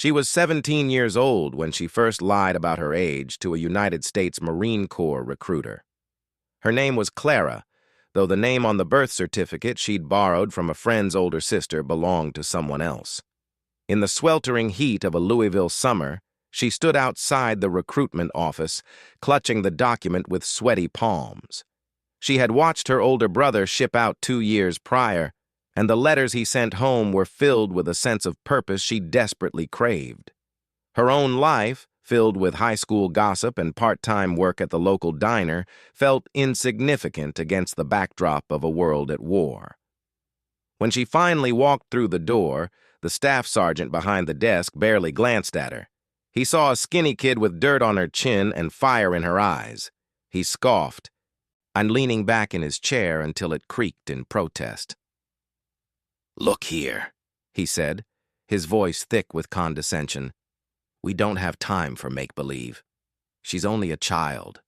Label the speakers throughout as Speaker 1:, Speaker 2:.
Speaker 1: She was 17 years old when she first lied about her age to a United States Marine Corps recruiter. Her name was Clara, though the name on the birth certificate she'd borrowed from a friend's older sister belonged to someone else. In the sweltering heat of a Louisville summer, she stood outside the recruitment office, clutching the document with sweaty palms. She had watched her older brother ship out 2 years prior, and the letters he sent home were filled with a sense of purpose she desperately craved. Her own life, filled with high school gossip and part-time work at the local diner, felt insignificant against the backdrop of a world at war. When she finally walked through the door, the staff sergeant behind the desk barely glanced at her. He saw a skinny kid with dirt on her chin and fire in her eyes. He scoffed, and leaning back in his chair until it creaked in protest. "Look here," he said, his voice thick with condescension. "We don't have time for make-believe. She's only a child.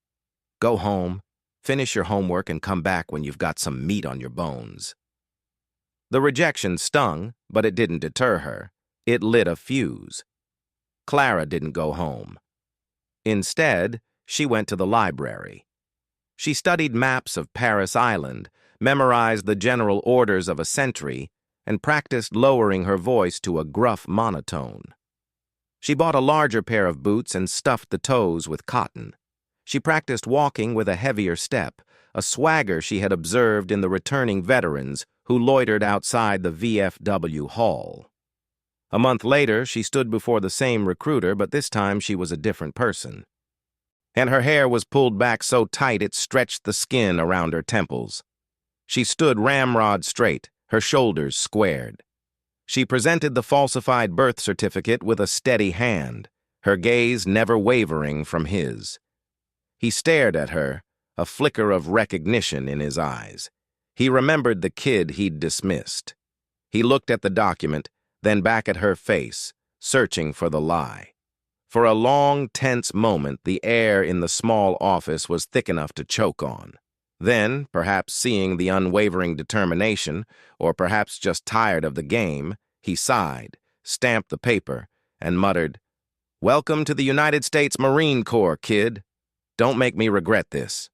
Speaker 1: Go home, finish your homework, and come back when you've got some meat on your bones." The rejection stung, but it didn't deter her. It lit a fuse. Clara didn't go home. Instead, she went to the library. She studied maps of Paris Island, memorized the general orders of a sentry, and practiced lowering her voice to a gruff monotone. She bought a larger pair of boots and stuffed the toes with cotton. She practiced walking with a heavier step, a swagger she had observed in the returning veterans who loitered outside the VFW hall. A month later, she stood before the same recruiter, but this time she was a different person. And her hair was pulled back so tight it stretched the skin around her temples. She stood ramrod straight, her shoulders squared. She presented the falsified birth certificate with a steady hand, her gaze never wavering from his. He stared at her, a flicker of recognition in his eyes. He remembered the kid he'd dismissed. He looked at the document, then back at her face, searching for the lie. For a long, tense moment, the air in the small office was thick enough to choke on. Then, perhaps seeing the unwavering determination, or perhaps just tired of the game, he sighed, stamped the paper, and muttered, "Welcome to the United States Marine Corps, kid. Don't make me regret this."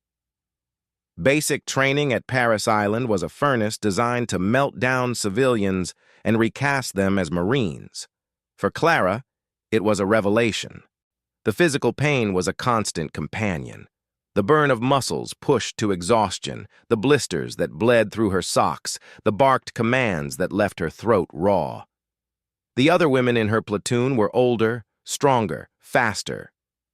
Speaker 1: Basic training at Paris Island was a furnace designed to melt down civilians and recast them as Marines. For Clara, it was a revelation. The physical pain was a constant companion. The burn of muscles pushed to exhaustion, the blisters that bled through her socks, the barked commands that left her throat raw. The other women in her platoon were older, stronger, faster.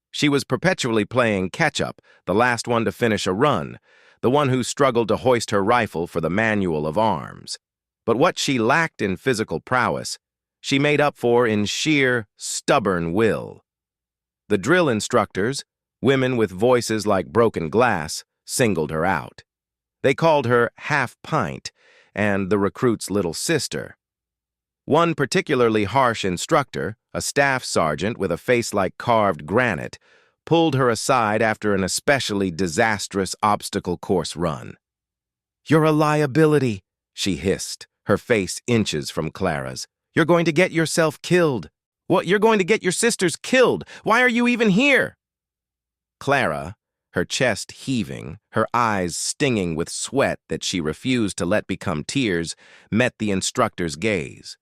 Speaker 1: She was perpetually playing catch-up, the last one to finish a run, the one who struggled to hoist her rifle for the manual of arms. But what she lacked in physical prowess, she made up for in sheer, stubborn will. The drill instructors, women with voices like broken glass, singled her out. They called her half-pint and the recruit's little sister. One particularly harsh instructor, a staff sergeant with a face like carved granite, pulled her aside after an especially disastrous obstacle course run. "You're a liability," she hissed, her face inches from Clara's. "You're going to get yourself killed." "What, you're going to get your sisters killed? Why are you even here?" Clara, her chest heaving, her eyes stinging with sweat that she refused to let become tears, met the instructor's gaze.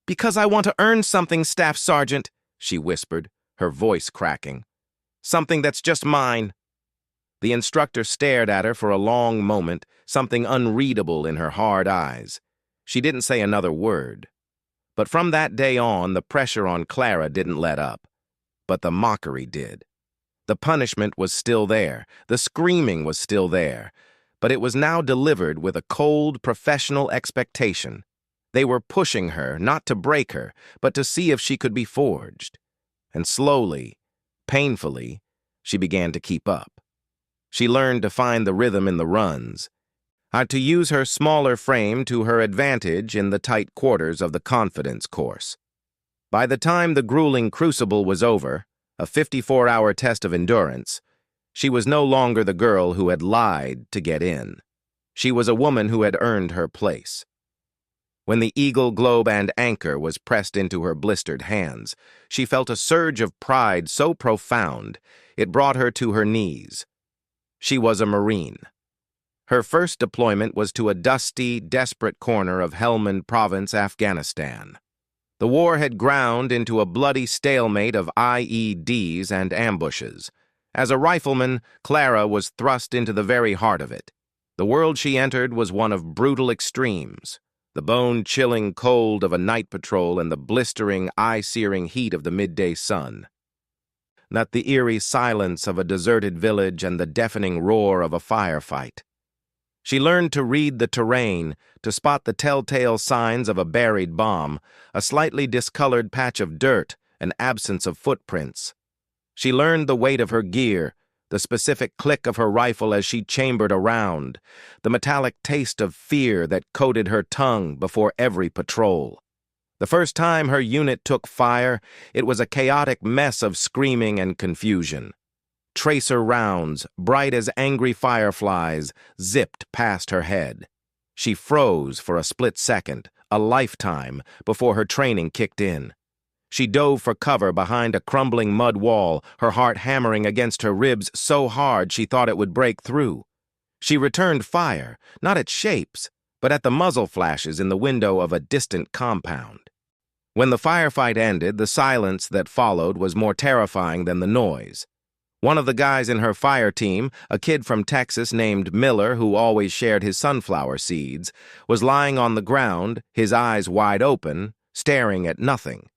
Speaker 1: "Because I want to earn something, Staff Sergeant," she whispered, her voice cracking. "Something that's just mine." The instructor stared at her for a long moment, something unreadable in her hard eyes. She didn't say another word. But from that day on, the pressure on Clara didn't let up. But the mockery did. The punishment was still there. The screaming was still there. But it was now delivered with a cold, professional expectation. They were pushing her, not to break her, but to see if she could be forged. And slowly, painfully, she began to keep up. She learned to find the rhythm in the runs, to use her smaller frame to her advantage in the tight quarters of the confidence course. By the time the grueling crucible was over, a 54-hour test of endurance, she was no longer the girl who had lied to get in. She was a woman who had earned her place. When the eagle, globe, and anchor was pressed into her blistered hands, she felt a surge of pride so profound it brought her to her knees. She was a Marine. Her first deployment was to a dusty, desperate corner of Helmand Province, Afghanistan. The war had ground into a bloody stalemate of IEDs and ambushes. As a rifleman, Clara was thrust into the very heart of it. The world she entered was one of brutal extremes. The bone-chilling cold of a night patrol and the blistering, eye-searing heat of the midday sun. Not the eerie silence of a deserted village and the deafening roar of a firefight. She learned to read the terrain, to spot the telltale signs of a buried bomb, a slightly discolored patch of dirt, an absence of footprints. She learned the weight of her gear, the specific click of her rifle as she chambered a round, the metallic taste of fear that coated her tongue before every patrol. The first time her unit took fire, it was a chaotic mess of screaming and confusion. Tracer rounds, bright as angry fireflies, zipped past her head. She froze for a split second, a lifetime, before her training kicked in. She dove for cover behind a crumbling mud wall, her heart hammering against her ribs so hard she thought it would break through. She returned fire, not at shapes, but at the muzzle flashes in the window of a distant compound. When the firefight ended, the silence that followed was more terrifying than the noise. One of the guys in her fire team, a kid from Texas named Miller who always shared his sunflower seeds, was lying on the ground, his eyes wide open, staring at nothing.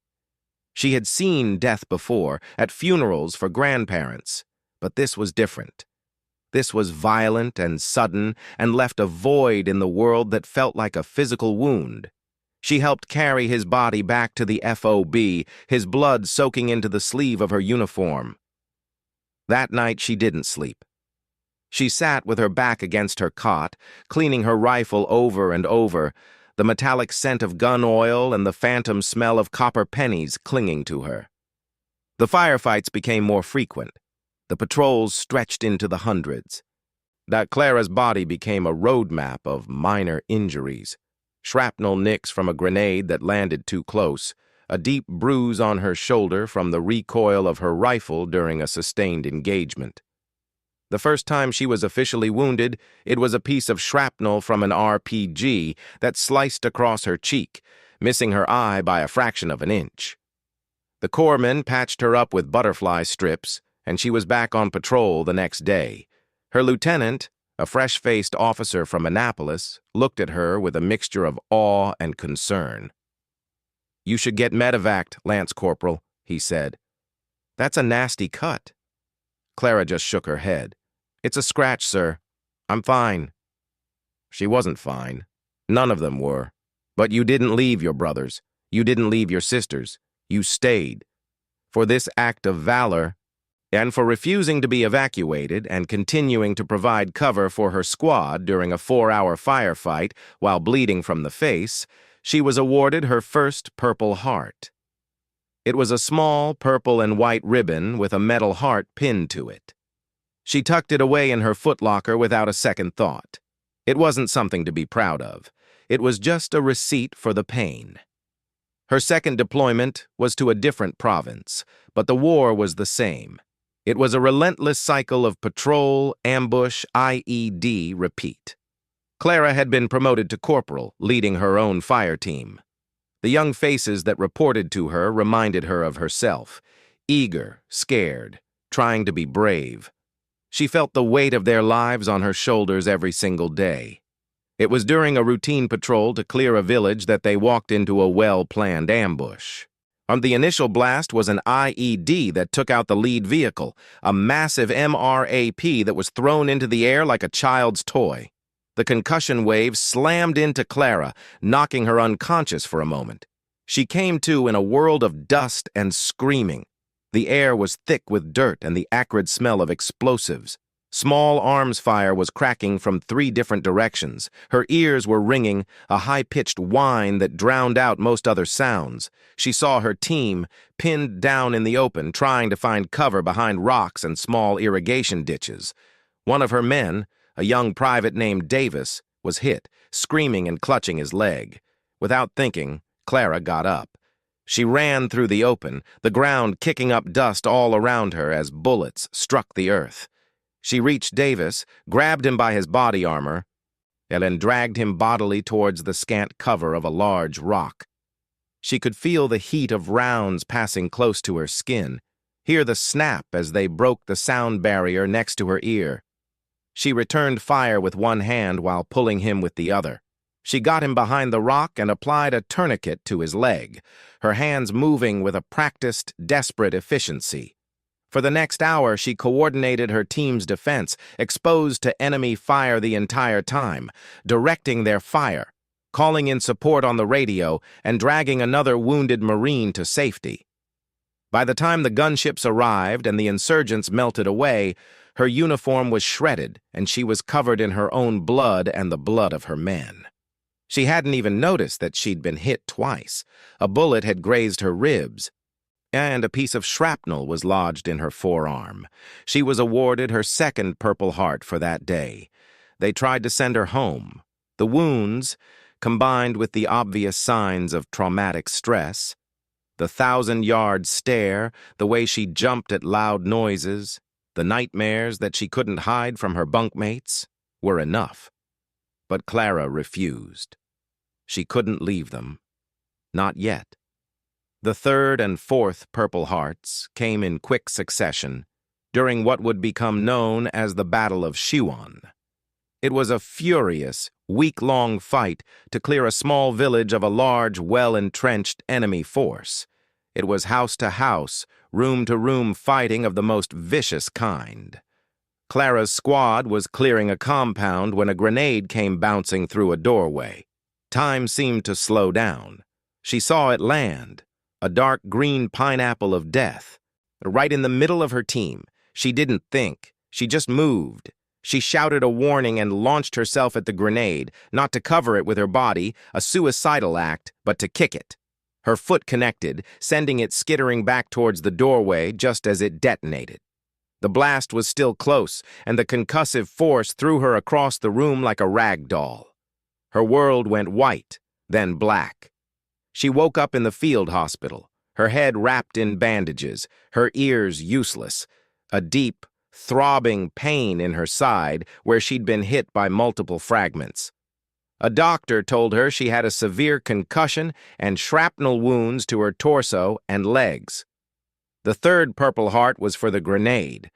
Speaker 1: She had seen death before, at funerals for grandparents, but this was different. This was violent and sudden and left a void in the world that felt like a physical wound. She helped carry his body back to the FOB, his blood soaking into the sleeve of her uniform. That night she didn't sleep. She sat with her back against her cot, cleaning her rifle over and over, the metallic scent of gun oil and the phantom smell of copper pennies clinging to her. The firefights became more frequent. The patrols stretched into the hundreds. Clara's body became a roadmap of minor injuries. Shrapnel nicks from a grenade that landed too close, a deep bruise on her shoulder from the recoil of her rifle during a sustained engagement. The first time she was officially wounded, it was a piece of shrapnel from an RPG that sliced across her cheek, missing her eye by a fraction of an inch. The corpsmen patched her up with butterfly strips, and she was back on patrol the next day. Her lieutenant, a fresh-faced officer from Annapolis, looked at her with a mixture of awe and concern. "You should get medevaced, Lance Corporal," he said. "That's a nasty cut." Clara just shook her head. "It's a scratch, sir. I'm fine." She wasn't fine. None of them were. But you didn't leave your brothers. You didn't leave your sisters. You stayed. For this act of valor, and for refusing to be evacuated and continuing to provide cover for her squad during a 4-hour firefight while bleeding from the face, she was awarded her first Purple Heart. It was a small purple and white ribbon with a metal heart pinned to it. She tucked it away in her footlocker without a second thought. It wasn't something to be proud of. It was just a receipt for the pain. Her second deployment was to a different province, but the war was the same. It was a relentless cycle of patrol, ambush, IED, repeat. Clara had been promoted to corporal, leading her own fire team. The young faces that reported to her reminded her of herself, eager, scared, trying to be brave. She felt the weight of their lives on her shoulders every single day. It was during a routine patrol to clear a village that they walked into a well-planned ambush. On the initial blast was an IED that took out the lead vehicle, a massive MRAP that was thrown into the air like a child's toy. The concussion wave slammed into Clara, knocking her unconscious for a moment. She came to in a world of dust and screaming. The air was thick with dirt and the acrid smell of explosives. Small arms fire was cracking from 3 different directions. Her ears were ringing, a high-pitched whine that drowned out most other sounds. She saw her team, pinned down in the open, trying to find cover behind rocks and small irrigation ditches. One of her men, a young private named Davis, was hit, screaming and clutching his leg. Without thinking, Clara got up. She ran through the open, the ground kicking up dust all around her as bullets struck the earth. She reached Davis, grabbed him by his body armor, and then dragged him bodily towards the scant cover of a large rock. She could feel the heat of rounds passing close to her skin, hear the snap as they broke the sound barrier next to her ear. She returned fire with one hand while pulling him with the other. She got him behind the rock and applied a tourniquet to his leg, her hands moving with a practiced, desperate efficiency. For the next hour, she coordinated her team's defense, exposed to enemy fire the entire time, directing their fire, calling in support on the radio, and dragging another wounded Marine to safety. By the time the gunships arrived and the insurgents melted away, her uniform was shredded and she was covered in her own blood and the blood of her men. She hadn't even noticed that she'd been hit twice. A bullet had grazed her ribs, and a piece of shrapnel was lodged in her forearm. She was awarded her second Purple Heart for that day. They tried to send her home. The wounds, combined with the obvious signs of traumatic stress, the 1,000-yard stare, the way she jumped at loud noises, the nightmares that she couldn't hide from her bunkmates, were enough. But Clara refused. She couldn't leave them. Not yet. The third and fourth Purple Hearts came in quick succession during what would become known as the Battle of Shiwan. It was a furious, week-long fight to clear a small village of a large, well-entrenched enemy force. It was house-to-house, room-to-room fighting of the most vicious kind. Clara's squad was clearing a compound when a grenade came bouncing through a doorway. Time seemed to slow down. She saw it land, a dark green pineapple of death. Right in the middle of her team, she didn't think. She just moved. She shouted a warning and launched herself at the grenade, not to cover it with her body, a suicidal act, but to kick it. Her foot connected, sending it skittering back towards the doorway just as it detonated. The blast was still close, and the concussive force threw her across the room like a rag doll. Her world went white, then black. She woke up in the field hospital, her head wrapped in bandages, her ears useless, a deep, throbbing pain in her side where she'd been hit by multiple fragments. A doctor told her she had a severe concussion and shrapnel wounds to her torso and legs. The third Purple Heart was for the grenade,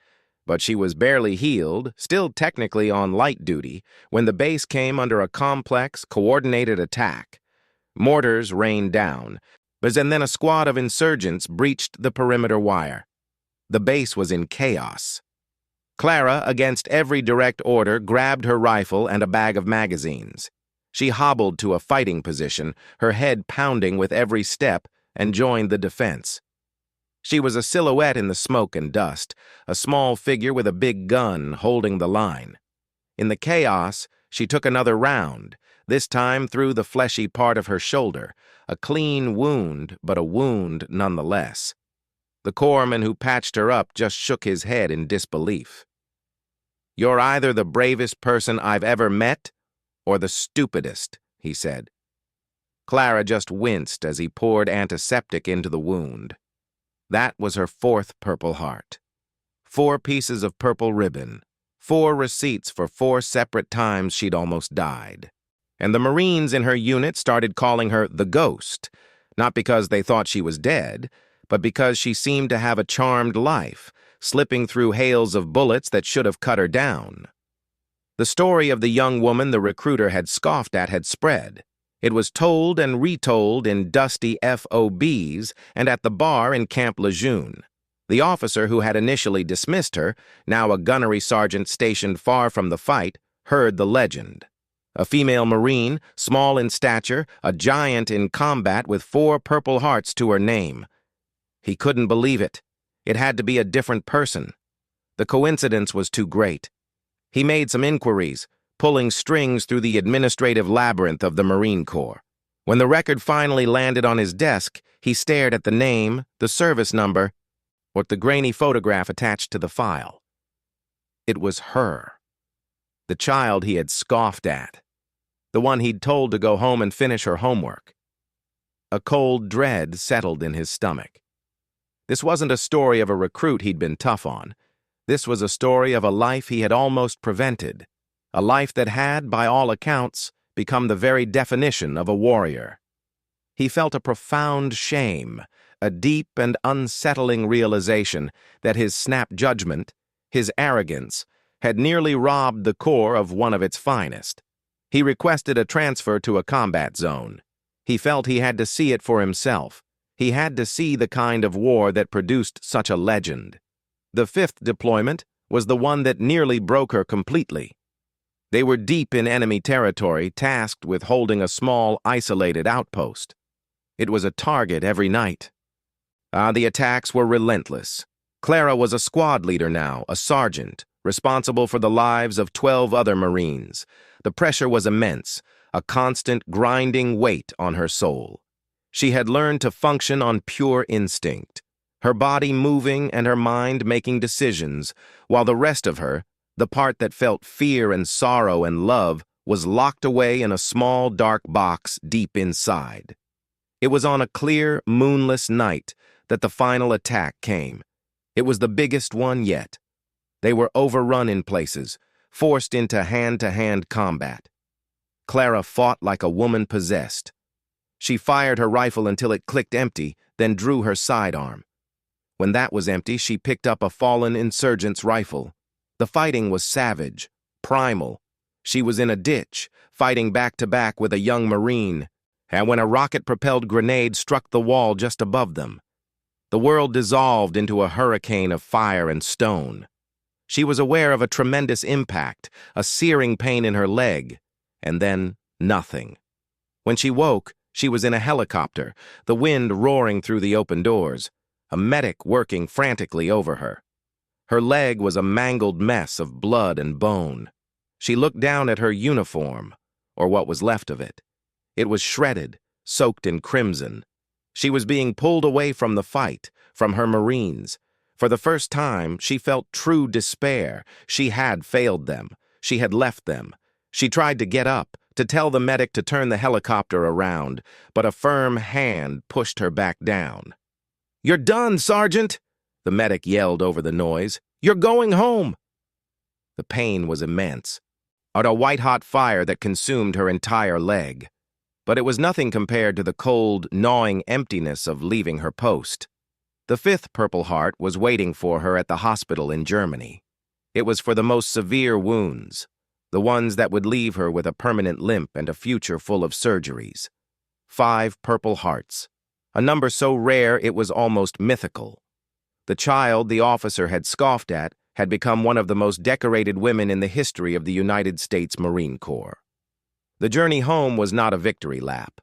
Speaker 1: but she was barely healed, still technically on light duty, when the base came under a complex, coordinated attack. Mortars rained down, and then a squad of insurgents breached the perimeter wire. The base was in chaos. Clara, against every direct order, grabbed her rifle and a bag of magazines. She hobbled to a fighting position, her head pounding with every step, and joined the defense. She was a silhouette in the smoke and dust, a small figure with a big gun holding the line. In the chaos, she took another round, this time through the fleshy part of her shoulder, a clean wound, but a wound nonetheless. The corpsman who patched her up just shook his head in disbelief. "You're either the bravest person I've ever met, or the stupidest," he said. Clara just winced as he poured antiseptic into the wound. That was her fourth Purple Heart. 4 pieces of purple ribbon, 4 receipts for 4 separate times she'd almost died. And the Marines in her unit started calling her the Ghost, not because they thought she was dead, but because she seemed to have a charmed life, slipping through hails of bullets that should have cut her down. The story of the young woman the recruiter had scoffed at had spread. It was told and retold in dusty FOBs and at the bar in Camp Lejeune. The officer who had initially dismissed her, now a gunnery sergeant stationed far from the fight, heard the legend. A female Marine, small in stature, a giant in combat with 4 Purple Hearts to her name. He couldn't believe it. It had to be a different person. The coincidence was too great. He made some inquiries, pulling strings through the administrative labyrinth of the Marine Corps. When the record finally landed on his desk, he stared at the name, the service number, or the grainy photograph attached to the file. It was her. The child he had scoffed at. the one he'd told to go home and finish her homework. A cold dread settled in his stomach. This wasn't a story of a recruit he'd been tough on. This was a story of a life he had almost prevented, a life that had, by all accounts, become the very definition of a warrior. He felt a profound shame, a deep and unsettling realization that his snap judgment, his arrogance, had nearly robbed the Corps of one of its finest. He requested a transfer to a combat zone. He felt he had to see it for himself. He had to see the kind of war that produced such a legend. The 5th deployment was the one that nearly broke her completely. They were deep in enemy territory, tasked with holding a small, isolated outpost. It was a target every night. The attacks were relentless. Clara was a squad leader now, a sergeant, responsible for the lives of 12 other Marines. The pressure was immense, a constant grinding weight on her soul. She had learned to function on pure instinct, her body moving and her mind making decisions, while the rest of her, the part that felt fear and sorrow and love, was locked away in a small, dark box deep inside. It was on a clear, moonless night that the final attack came. It was the biggest one yet. They were overrun in places, forced into hand-to-hand combat. Clara fought like a woman possessed. She fired her rifle until it clicked empty, then drew her sidearm. When that was empty, she picked up a fallen insurgent's rifle. The fighting was savage, primal. She was in a ditch, fighting back-to-back with a young Marine, and when a rocket-propelled grenade struck the wall just above them, the world dissolved into a hurricane of fire and stone. She was aware of a tremendous impact, a searing pain in her leg, and then nothing. When she woke, she was in a helicopter, the wind roaring through the open doors, a medic working frantically over her. Her leg was a mangled mess of blood and bone. She looked down at her uniform, or what was left of it. It was shredded, soaked in crimson. She was being pulled away from the fight, from her Marines. For the first time, she felt true despair. She had failed them. She had left them. She tried to get up, to tell the medic to turn the helicopter around, but a firm hand pushed her back down. "You're done, Sergeant!" the medic yelled over the noise. "You're going home!" The pain was immense, a white-hot fire that consumed her entire leg. But it was nothing compared to the cold, gnawing emptiness of leaving her post. The 5th Purple Heart was waiting for her at the hospital in Germany. It was for the most severe wounds, the ones that would leave her with a permanent limp and a future full of surgeries. 5 Purple Hearts, a number so rare it was almost mythical. The child the officer had scoffed at had become one of the most decorated women in the history of the United States Marine Corps. The journey home was not a victory lap.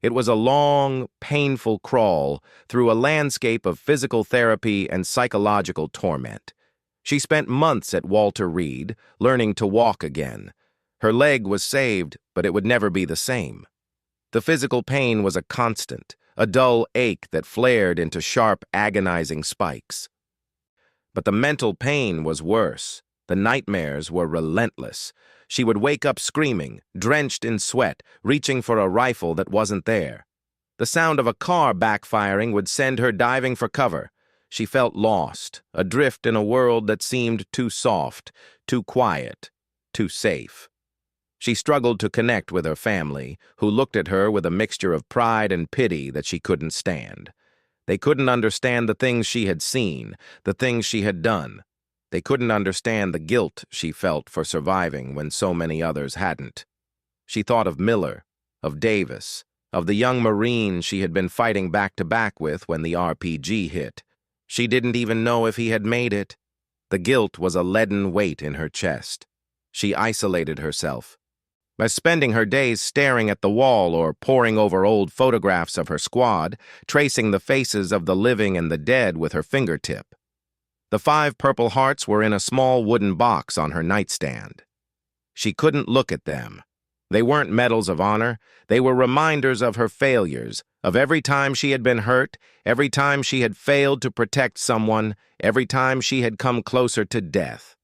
Speaker 1: It was a long, painful crawl through a landscape of physical therapy and psychological torment. She spent months at Walter Reed, learning to walk again. Her leg was saved, but it would never be the same. The physical pain was a constant, a dull ache that flared into sharp, agonizing spikes. But the mental pain was worse. The nightmares were relentless. She would wake up screaming, drenched in sweat, reaching for a rifle that wasn't there. The sound of a car backfiring would send her diving for cover. She felt lost, adrift in a world that seemed too soft, too quiet, too safe. She struggled to connect with her family, who looked at her with a mixture of pride and pity that she couldn't stand. They couldn't understand the things she had seen, the things she had done. They couldn't understand the guilt she felt for surviving when so many others hadn't. She thought of Miller, of Davis, of the young Marine she had been fighting back-to-back with when the RPG hit. She didn't even know if he had made it. The guilt was a leaden weight in her chest. She isolated herself. By spending her days staring at the wall or poring over old photographs of her squad, tracing the faces of the living and the dead with her fingertip. The 5 Purple Hearts were in a small wooden box on her nightstand. She couldn't look at them. They weren't medals of honor. They were reminders of her failures, of every time she had been hurt, every time she had failed to protect someone, every time she had come closer to death.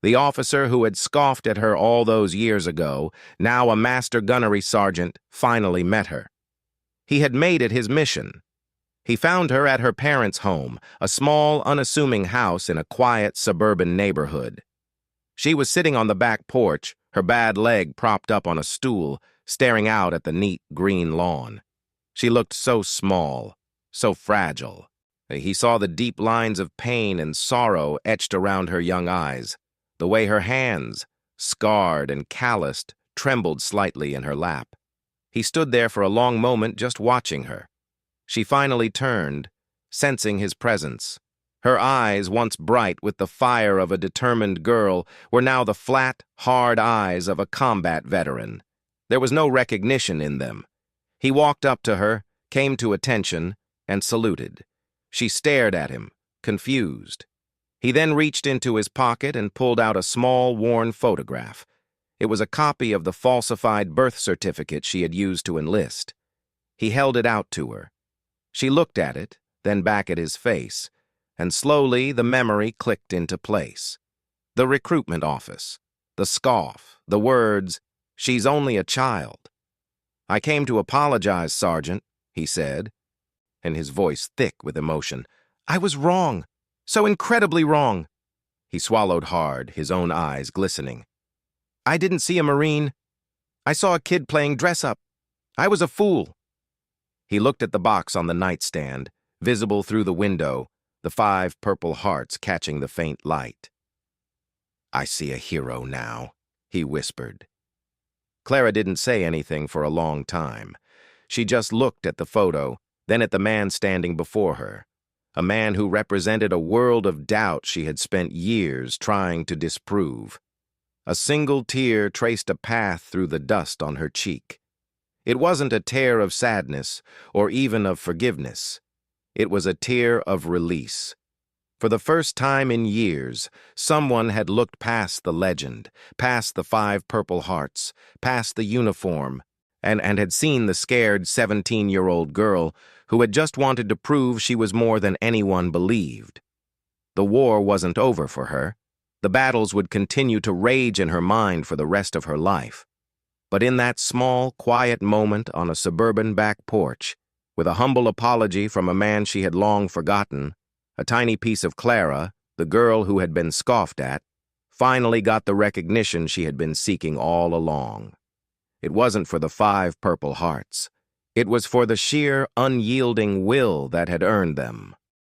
Speaker 1: The officer who had scoffed at her all those years ago, now a master gunnery sergeant, finally met her. He had made it his mission. He found her at her parents' home, a small, unassuming house in a quiet suburban neighborhood. She was sitting on the back porch, her bad leg propped up on a stool, staring out at the neat green lawn. She looked so small, so fragile. He saw the deep lines of pain and sorrow etched around her young eyes, the way her hands, scarred and calloused, trembled slightly in her lap. He stood there for a long moment just watching her. She finally turned, sensing his presence. Her eyes, once bright with the fire of a determined girl, were now the flat, hard eyes of a combat veteran. There was no recognition in them. He walked up to her, came to attention, and saluted. She stared at him, confused. He then reached into his pocket and pulled out a small, worn photograph. It was a copy of the falsified birth certificate she had used to enlist. He held it out to her. She looked at it, then back at his face, and slowly the memory clicked into place. The recruitment office, the scoff, the words, "She's only a child." "I came to apologize, Sergeant," he said, and his voice thick with emotion. "I was wrong, so incredibly wrong." He swallowed hard, his own eyes glistening. "I didn't see a Marine. I saw a kid playing dress-up. I was a fool." He looked at the box on the nightstand, visible through the window, the 5 purple hearts catching the faint light. "I see a hero now," he whispered. Clara didn't say anything for a long time. She just looked at the photo, then at the man standing before her, a man who represented a world of doubt she had spent years trying to disprove. A single tear traced a path through the dust on her cheek. It wasn't a tear of sadness or even of forgiveness. It was a tear of release. For the first time in years, someone had looked past the legend, past the 5 purple hearts, past the uniform, and had seen the scared 17-year-old girl who had just wanted to prove she was more than anyone believed. The war wasn't over for her. The battles would continue to rage in her mind for the rest of her life. But in that small, quiet moment on a suburban back porch, with a humble apology from a man she had long forgotten, a tiny piece of Clara, the girl who had been scoffed at, finally got the recognition she had been seeking all along. It wasn't for the 5 purple hearts. It was for the sheer, unyielding will that had earned them.